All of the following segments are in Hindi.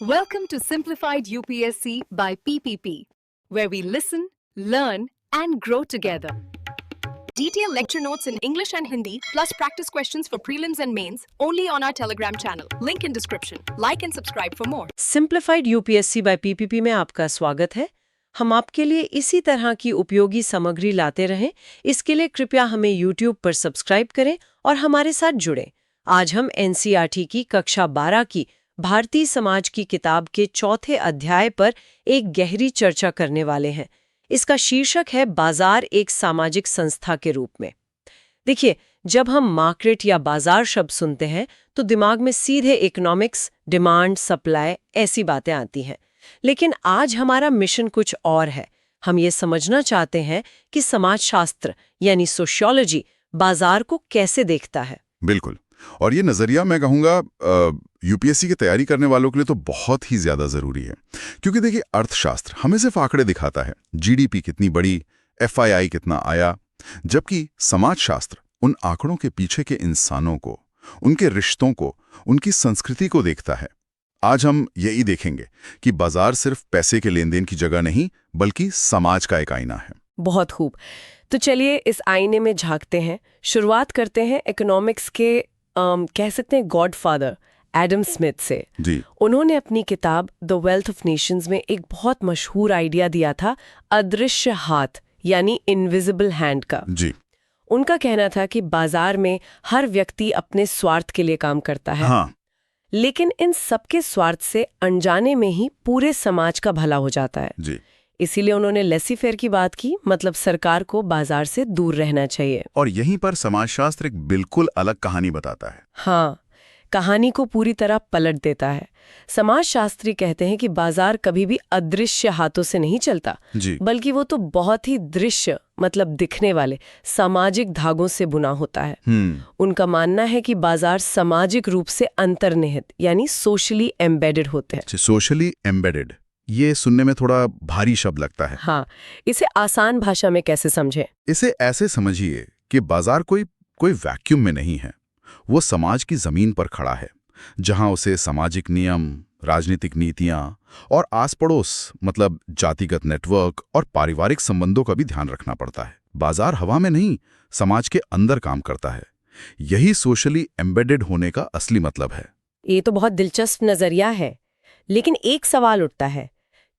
Welcome to Simplified UPSC by PPP, where we listen, learn, and grow together. Detailed lecture notes in English and Hindi, plus practice questions for prelims and mains, only on our Telegram channel. Link in description. Like and subscribe for more. Simplified UPSC by PPP में आपका स्वागत है। हम आपके लिए इसी तरह की उपयोगी सामग्री लाते रहें। इसके लिए कृपया हमें यूट्यूब पर सब्सक्राइब करें और हमारे साथ जुड़ें। आज हम एनसीईआरटी की कक्षा 12 की भारतीय समाज की किताब के चौथे अध्याय पर एक गहरी चर्चा करने वाले हैं। इसका शीर्षक है बाजार एक सामाजिक संस्था के रूप में। देखिए, जब हम मार्केट या बाजार शब्द सुनते हैं तो दिमाग में सीधे इकोनॉमिक्स, डिमांड, सप्लाई ऐसी बातें आती हैं। लेकिन आज हमारा मिशन कुछ और है। हम ये समझना चाहते हैं कि समाजशास्त्र यानी सोशियोलॉजी बाजार को कैसे देखता है। बिल्कुल। और ये नजरिया मैं कहूँगा यूपीएससी की तैयारी करने वालों के लिए तो बहुत ही ज्यादा जरूरी है, क्योंकि देखिए अर्थशास्त्र हमें सिर्फ आंकड़े दिखाता है, जीडीपी कितनी बढ़ी, एफआईआई कितना आया, जबकि समाजशास्त्र उन आंकड़ों के पीछे के इंसानों को, उनके रिश्तों को, उनकी संस्कृति को देखता है। आज हम यही देखेंगे कि बाजार सिर्फ पैसे के लेन देन की जगह नहीं, बल्कि समाज का एक आईना है। बहुत खूब। तो चलिए इस आईने में झांकते हैं। शुरुआत करते हैं इकोनॉमिक्स के कह सकते हैं गॉडफादर एडम स्मिथ से। जी। उन्होंने अपनी किताब द वेल्थ ऑफ नेशंस में एक बहुत मशहूर आइडिया दिया था, अदृश्य हाथ यानी इनविजिबल हैंड का। जी। उनका कहना था कि बाजार में हर व्यक्ति अपने स्वार्थ के लिए काम करता है। हाँ। लेकिन इन सबके स्वार्थ से अनजाने में ही पूरे समाज का भला हो जाता है। जी। इसीलिए उन्होंने लेसी फेयर की बात की, मतलब सरकार को बाजार से दूर रहना चाहिए। और यहीं पर समाजशास्त्र एक बिल्कुल अलग कहानी बताता है। हाँ, कहानी को पूरी तरह पलट देता है। समाजशास्त्री कहते हैं कि बाजार कभी भी अदृश्य हाथों से नहीं चलता, बल्कि वो तो बहुत ही दृश्य, मतलब दिखने वाले सामाजिक धागों से बुना होता है। उनका मानना है कि बाजार सामाजिक रूप से अंतर्निहित यानी सोशली एम्बेडेड होते हैं। सोशली एम्बेडेड, ये सुनने में थोड़ा भारी शब्द लगता है। हाँ, इसे आसान भाषा में कैसे समझें? इसे ऐसे समझिए कि बाजार कोई वैक्यूम में नहीं है। वो समाज की जमीन पर खड़ा है, जहां उसे सामाजिक नियम, राजनीतिक नीतियां और आस पड़ोस, मतलब जातिगत नेटवर्क और पारिवारिक संबंधों का भी ध्यान रखना पड़ता है। बाजार हवा में नहीं, समाज के अंदर काम करता है। यही सोशली एम्बेडेड होने का असली मतलब है। ये तो बहुत दिलचस्प नजरिया है, लेकिन एक सवाल उठता है,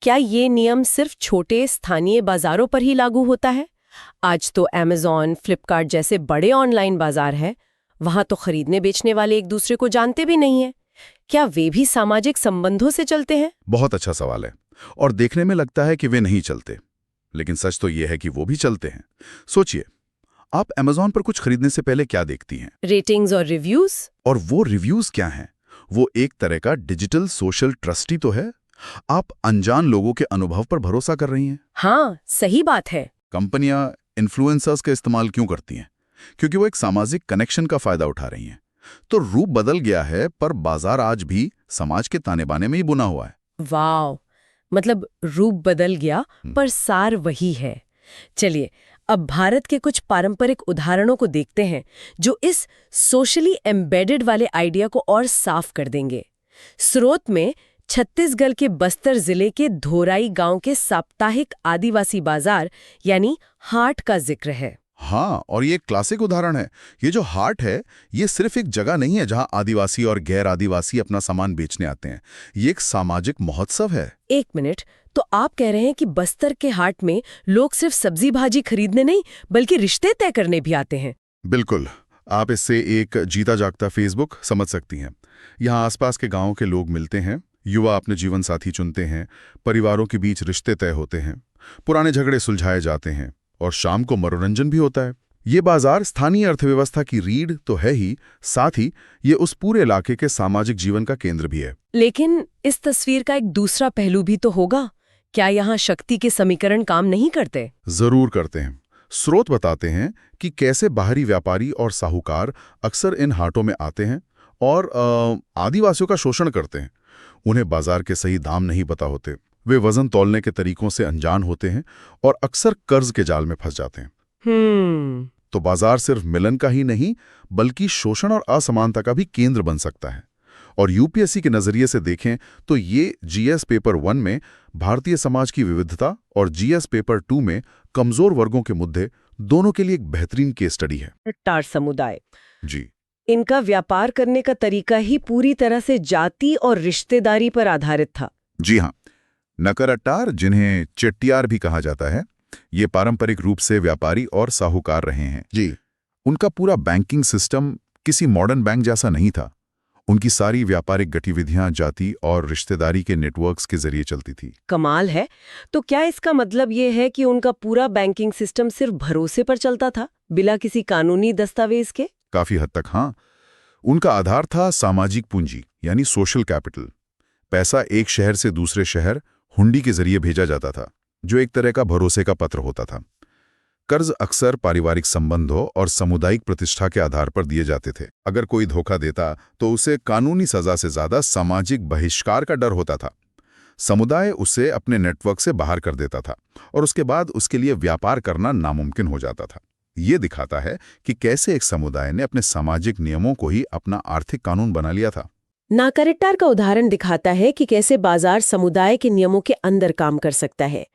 क्या ये नियम सिर्फ छोटे स्थानीय बाजारों पर ही लागू होता है? आज तो अमेज़न, फ्लिपकार्ट जैसे बड़े ऑनलाइन बाजार हैं, वहां तो खरीदने बेचने वाले एक दूसरे को जानते भी नहीं हैं। क्या वे भी सामाजिक संबंधों से चलते हैं? बहुत अच्छा सवाल है, और देखने में लगता है कि वे नहीं चलते, लेकिन सच तो यह है कि वो भी चलते हैं। सोचिए, आप अमेज़न पर कुछ खरीदने से पहले क्या देखती हैं? रेटिंग्स और रिव्यूज। और वो रिव्यूज क्या हैं? वो एक तरह का डिजिटल सोशल ट्रस्ट ही तो है। आप अनजान लोगों के अनुभव पर भरोसा कर रही हैं। हाँ, सही बात है। कंपनियां इन्फ्लुएंसर्स का इस्तेमाल क्यों करती हैं? क्योंकि वो एक सामाजिक कनेक्शन का फायदा उठा रही हैं। तो रूप बदल गया है, पर बाजार आज भी समाज के ताने बाने में ही बुना हुआ है। वाह, मतलब रूप बदल गया पर सार वही है। चलिए अब भारत के कुछ पारंपरिक उदाहरणों को देखते हैं, जो इस सोशली एम्बेडेड वाले आइडिया को और साफ कर देंगे। स्रोत में छत्तीसगढ़ के बस्तर जिले के धोराई गांव के साप्ताहिक आदिवासी बाजार यानी हाट का जिक्र है। हाँ, और ये एक क्लासिक उदाहरण है। ये जो हाट है, ये सिर्फ एक जगह नहीं है जहां आदिवासी और गैर आदिवासी अपना सामान बेचने आते हैं। ये एक सामाजिक महोत्सव है। एक मिनट, तो आप कह रहे हैं कि बस्तर के हाट में लोग सिर्फ सब्जी भाजी खरीदने नहीं, बल्कि रिश्ते तय करने भी आते हैं? बिल्कुल। आप इससे एक जीता जागता फेसबुक समझ सकती हैं। यहाँ आसपास के गांवों के लोग मिलते हैं, युवा अपने जीवन साथी चुनते हैं, परिवारों के बीच रिश्ते तय होते हैं, पुराने झगड़े सुलझाए जाते हैं, और शाम को मनोरंजन भी होता है। ये बाजार स्थानीय अर्थव्यवस्था की रीढ़ तो है ही, साथ ही ये उस पूरे इलाके के सामाजिक जीवन का केंद्र भी है। लेकिन इस तस्वीर का एक दूसरा पहलू भी तो होगा। क्या यहाँ शक्ति के समीकरण काम नहीं करते? जरूर करते हैं। स्रोत बताते हैं कि कैसे बाहरी व्यापारी और साहूकार अक्सर इन हाटों में आते हैं और आदिवासियों का शोषण करते हैं। उन्हें बाजार के सही दाम नहीं पता होते, वे वजन तौलने के तरीकों से अनजान होते हैं और अक्सर कर्ज के जाल में फंस जाते हैं। तो बाजार सिर्फ मिलन का ही नहीं, बल्कि शोषण और असमानता का भी केंद्र बन सकता है। और यूपीएससी के नजरिए से देखें तो ये जीएस पेपर 1 में भारतीय समाज की विविधता और जीएस पेपर 2 में कमजोर वर्गों के मुद्दे दोनों के लिए एक बेहतरीन केस स्टडी है। टार समुदाय, जी, इनका व्यापार करने का तरीका ही पूरी तरह से जाति और रिश्तेदारी पर आधारित था। जी हाँ। नकरट्टार, जिन्हें चेट्टियार भी कहा जाता है, ये पारंपरिक रूप से व्यापारी और साहूकार रहे हैं। जी, उनका पूरा बैंकिंग सिस्टम किसी मॉडर्न बैंक जैसा नहीं था। उनकी सारी व्यापारिक गतिविधियां जाति और रिश्तेदारी के नेटवर्क्स के जरिए चलती थी। कमाल है। तो क्या इसका मतलब ये है कि उनका पूरा बैंकिंग सिस्टम सिर्फ भरोसे पर चलता था, बिना किसी कानूनी दस्तावेज के? काफी हद तक हाँ। उनका आधार था सामाजिक पूंजी, यानी सोशल कैपिटल। पैसा एक शहर से दूसरे शहर हुंडी के जरिए भेजा जाता था, जो एक तरह का भरोसे का पत्र होता था। कर्ज अक्सर पारिवारिक संबंधों और सामुदायिक प्रतिष्ठा के आधार पर दिए जाते थे। अगर कोई धोखा देता तो उसे कानूनी सजा से ज्यादा सामाजिक बहिष्कार का डर होता था। समुदाय उसे अपने नेटवर्क से बाहर कर देता था और उसके बाद उसके लिए व्यापार करना नामुमकिन हो जाता था। ये दिखाता है कि कैसे एक समुदाय ने अपने सामाजिक नियमों को ही अपना आर्थिक कानून बना लिया था। नाकरट्टार का उदाहरण दिखाता है कि कैसे बाजार समुदाय के नियमों के अंदर काम कर सकता है।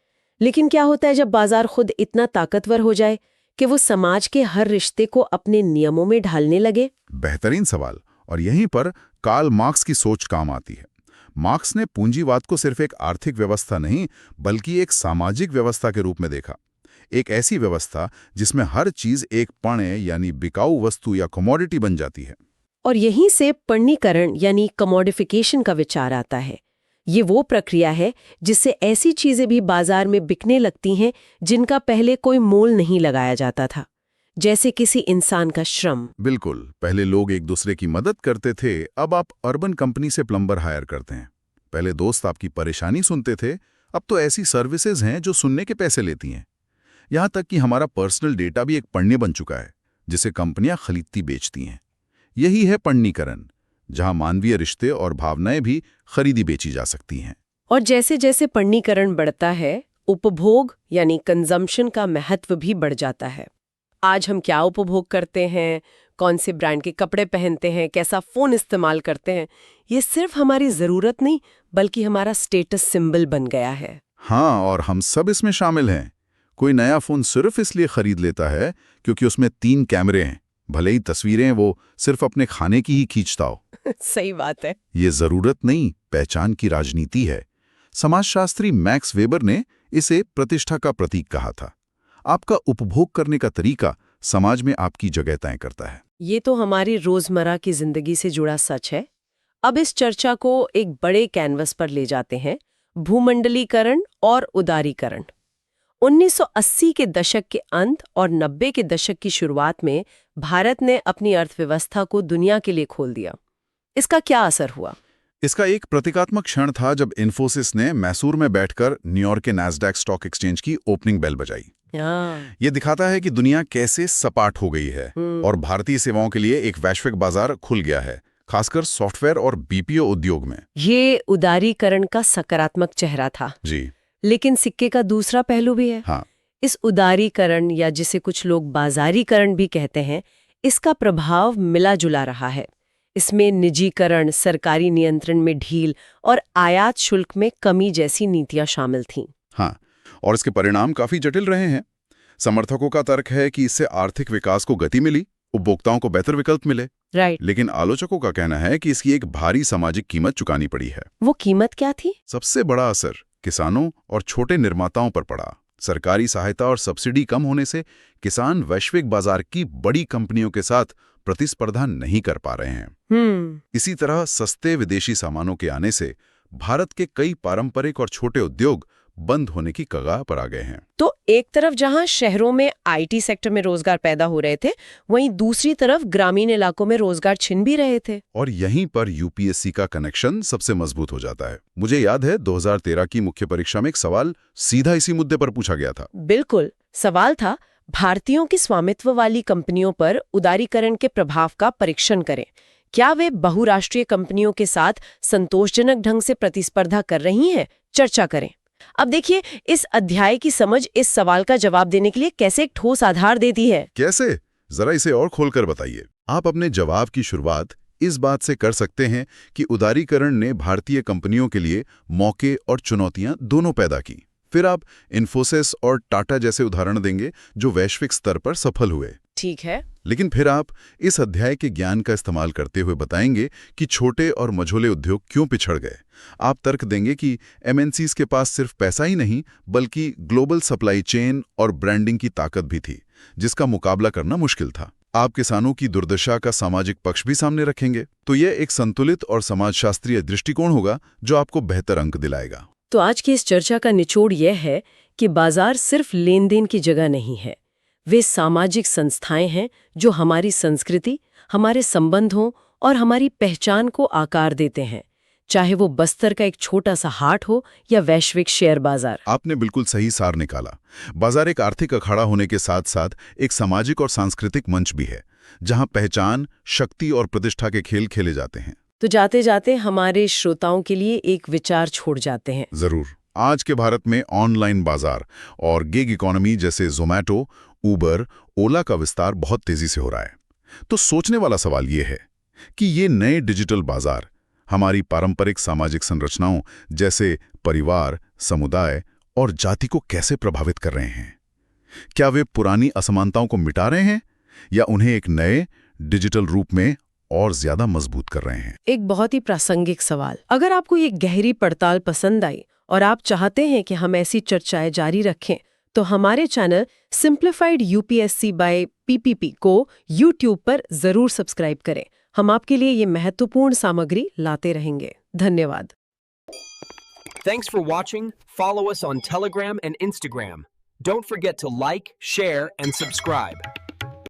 लेकिन क्या होता है जब बाजार खुद इतना ताकतवर हो जाए कि वो समाज के हर रिश्ते को अपने नियमों में ढालने लगे? बेहतरीन सवाल। और यहीं पर कार्ल मार्क्स की सोच काम आती है। मार्क्स ने पूंजीवाद को सिर्फ एक आर्थिक व्यवस्था नहीं, बल्कि एक सामाजिक व्यवस्था के रूप में देखा। एक ऐसी व्यवस्था जिसमें हर चीज एक पण्य यानी बिकाऊ वस्तु या कमोडिटी बन जाती है। और यहीं से पण्यीकरण यानी कमोडिफिकेशन का विचार आता है। ये वो प्रक्रिया है जिससे ऐसी चीजें भी बाजार में बिकने लगती हैं जिनका पहले कोई मोल नहीं लगाया जाता था, जैसे किसी इंसान का श्रम। बिल्कुल। पहले लोग एक दूसरे की मदद करते थे, अब आप अर्बन कंपनी से प्लम्बर हायर करते हैं। पहले दोस्त आपकी परेशानी सुनते थे, अब तो ऐसी सर्विसेज हैं जो सुनने के पैसे लेती हैं। यहां तक कि हमारा पर्सनल डेटा भी एक पण्य बन चुका है, जिसे कंपनियां खरीदती बेचती हैं। यही है पण्यीकरण, जहां मानवीय रिश्ते और भावनाएं भी खरीदी बेची जा सकती हैं। और जैसे जैसे पण्यीकरण बढ़ता है, उपभोग यानी कंजम्पशन का महत्व भी बढ़ जाता है। आज हम क्या उपभोग करते हैं, कौन से ब्रांड के कपड़े पहनते हैं, कैसा फोन इस्तेमाल करते हैं, ये सिर्फ हमारी जरूरत नहीं बल्कि हमारा स्टेटस सिंबल बन गया है। हाँ, और हम सब इसमें शामिल हैं। कोई नया फोन सिर्फ इसलिए खरीद लेता है क्योंकि उसमें 3 कैमरे हैं, भले ही तस्वीरें वो सिर्फ अपने खाने की ही खींचता हो। सही बात है। ये जरूरत नहीं, पहचान की राजनीति है। समाजशास्त्री मैक्स वेबर ने इसे प्रतिष्ठा का प्रतीक कहा था। आपका उपभोग करने का तरीका समाज में आपकी जगह तय करता है। ये तो हमारी रोजमर्रा की जिंदगी से जुड़ा सच है। अब इस चर्चा को एक बड़े कैनवस पर ले जाते हैं, भूमंडलीकरण और उदारीकरण। 1980 के दशक के अंत और 90 के दशक की शुरुआत में भारत ने अपनी अर्थव्यवस्था को दुनिया के लिए खोल दिया। इसका क्या असर हुआ? इसका एक प्रतीकात्मक क्षण था जब इन्फोसिस ने मैसूर में बैठकर न्यूयॉर्क के नैस्डैक स्टॉक एक्सचेंज की ओपनिंग बेल बजाई। ये दिखाता है कि दुनिया कैसे सपाट हो गई है और भारतीय सेवाओं के लिए एक वैश्विक बाजार खुल गया है, खासकर सॉफ्टवेयर और बीपीओ उद्योग में। ये उदारीकरण का सकारात्मक चेहरा था जी, लेकिन सिक्के का दूसरा पहलू भी है। हाँ। इस उदारीकरण या जिसे कुछ लोग बाजारीकरण भी कहते हैं, इसका प्रभाव मिला जुला रहा है। इसमें निजीकरण, सरकारी नियंत्रण में ढील और आयात शुल्क में कमी जैसी नीतियां शामिल थीं। हाँ, और इसके परिणाम काफी जटिल रहे हैं। समर्थकों का तर्क है कि इससे आर्थिक विकास को गति मिली, उपभोक्ताओं को बेहतर विकल्प मिले। राइट। लेकिन आलोचकों का कहना है कि इसकी एक भारी सामाजिक कीमत चुकानी पड़ी है। वो कीमत क्या थी? सबसे बड़ा असर किसानों और छोटे निर्माताओं पर पड़ा। सरकारी सहायता और सब्सिडी कम होने से किसान वैश्विक बाजार की बड़ी कंपनियों के साथ प्रतिस्पर्धा नहीं कर पा रहे हैं। इसी तरह सस्ते विदेशी सामानों के आने से भारत के कई पारंपरिक और छोटे उद्योग बंद होने की कगार पर आ गए हैं। तो एक तरफ जहां शहरों में आईटी सेक्टर में रोजगार पैदा हो रहे थे, वहीं दूसरी तरफ ग्रामीण इलाकों में रोजगार छिन भी रहे थे। और यहीं पर यूपीएससी का कनेक्शन सबसे मजबूत हो जाता है। मुझे याद है 2013 की मुख्य परीक्षा में एक सवाल सीधा इसी मुद्दे पर पूछा गया था। बिल्कुल, सवाल था, भारतीयों की स्वामित्व वाली कंपनियों पर उदारीकरण के प्रभाव का परीक्षण करें। क्या वे बहुराष्ट्रीय कंपनियों के साथ संतोषजनक ढंग से प्रतिस्पर्धा कर रही हैं? चर्चा करें। अब देखिए, इस अध्याय की समझ इस सवाल का जवाब देने के लिए कैसे एक ठोस आधार देती है। कैसे? जरा इसे और खोलकर बताइए। आप अपने जवाब की शुरुआत इस बात से कर सकते हैं कि उदारीकरण ने भारतीय कंपनियों के लिए मौके और चुनौतियां दोनों पैदा की। फिर आप इन्फोसिस और टाटा जैसे उदाहरण देंगे जो वैश्विक स्तर पर सफल हुए। ठीक है। लेकिन फिर आप इस अध्याय के ज्ञान का इस्तेमाल करते हुए बताएंगे कि छोटे और मझोले उद्योग क्यों पिछड़ गए। आप तर्क देंगे कि एमएनसीज के पास सिर्फ पैसा ही नहीं बल्कि ग्लोबल सप्लाई चेन और ब्रांडिंग की ताकत भी थी, जिसका मुकाबला करना मुश्किल था। आप किसानों की दुर्दशा का सामाजिक पक्ष भी सामने रखेंगे। तो यह एक संतुलित और समाजशास्त्रीय दृष्टिकोण होगा जो आपको बेहतर अंक दिलाएगा। तो आज की इस चर्चा का निचोड़ यह है कि बाजार सिर्फ लेन देन की जगह नहीं है, वे सामाजिक संस्थाएं हैं जो हमारी संस्कृति, हमारे संबंधों और हमारी पहचान को आकार देते हैं, चाहे वो बस्तर का एक छोटा सा हाट हो या वैश्विक शेयर बाजार। आपने बिल्कुल सही सार निकाला। बाजार एक आर्थिक अखाड़ा होने के साथ साथ एक सामाजिक और सांस्कृतिक मंच भी है, जहां पहचान, शक्ति और प्रतिष्ठा के खेल खेले जाते हैं। तो जाते जाते हमारे श्रोताओं के लिए एक विचार छोड़ जाते हैं। जरूर। आज के भारत में ऑनलाइन बाजार और गिग इकोनॉमी जैसे ज़ोमैटो, उबर, ओला का विस्तार बहुत तेजी से हो रहा है। तो सोचने वाला सवाल ये है कि ये नए डिजिटल बाजार हमारी पारंपरिक सामाजिक संरचनाओं जैसे परिवार, समुदाय और जाति को कैसे प्रभावित कर रहे हैं? क्या वे पुरानी असमानताओं को मिटा रहे हैं या उन्हें एक नए डिजिटल रूप में और ज्यादा मजबूत कर रहे हैं? एक बहुत ही प्रासंगिक सवाल। अगर आपको ये गहरी पड़ताल पसंद आई और आप चाहते हैं कि हम ऐसी चर्चाएं जारी रखें, तो हमारे channel simplified UPSC by PPP को यूट्यूब पर जरूर सब्सक्राइब करें। हम आपके लिए ये महत्वपूर्ण सामग्री लाते रहेंगे। धन्यवाद। Thanks for watching. Follow us on Telegram and Instagram. Don't forget to like, share, and subscribe.